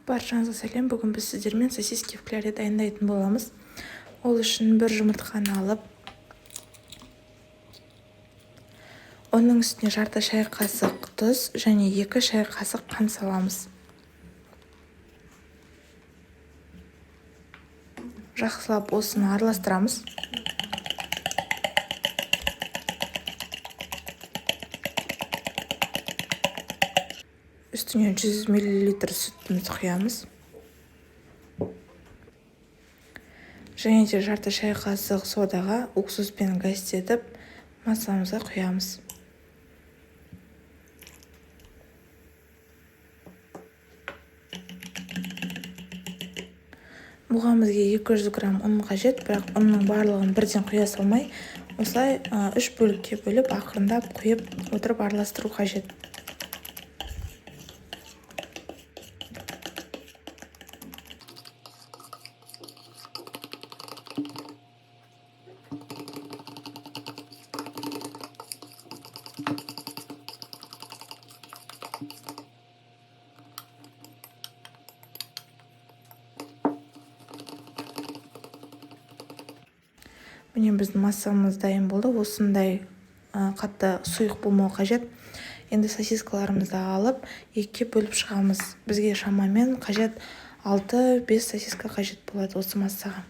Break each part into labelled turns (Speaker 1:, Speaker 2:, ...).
Speaker 1: Баршаңызға сәлем. Бүгін біз сіздермен сосиски в кляре дайындайтын боламыз. Ол үшін бір жұмыртқаны алып, оның үстіне жарты шай қасық тұз және 2 шай қасық қант саламыз. Жақсылап осыны араластырамыз. Үстіне 100 мл сүтімізді құямыз. Және де жарты шай қасық содаға уксуспен гастетіп массамызға құямыз. Бұған бізге 200 грамм ұн қажет, бірақ ұнның барлығын бірден құя салмай, осылай 3 бөлікке бөліп ақырындап құйып отырып араластыру қажет. Міне біздің массамыз дайын болды. Осындай қатты сұйық болмау қажет. Енді сосискаларымызды алып, 2-ке бөліп шығамыз. Бізге шамамен қажет 6-5 сосиска қажет болады осы массаға.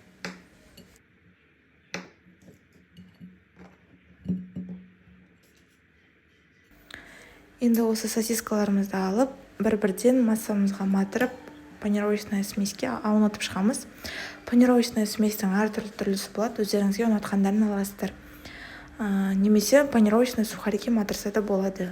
Speaker 1: Енді осы сосискаларымызды алып, бір-бірден массамызға матырып, панировочная смеске аунатып шығамыз. Панировочная сместің әртүрлісі болады, өздеріңізге ұнатқандарын аласыздар. Немесе панировочная сухарики матырса да болады.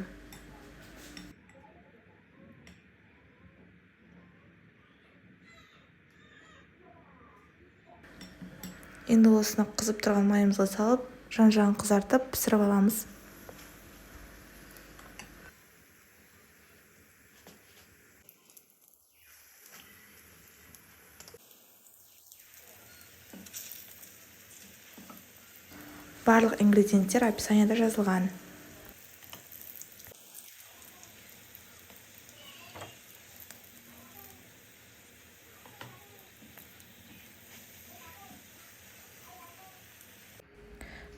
Speaker 1: Енді осыны қызып тұрған майымызға салып, жан-жағын қызартып пісіріп аламыз. Барлық ингредиенттер описаниеда жазылған.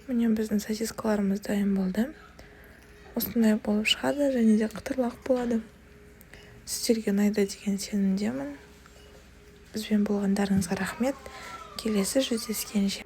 Speaker 1: Міне біздің сосискаларымыз дайын болды. Осындай болып шығады және де қытырлақ болады. Сіздерге ұнайды деген сенімдемін. Бізбен болғандарыңызға рахмет. Келесі жүздескенше.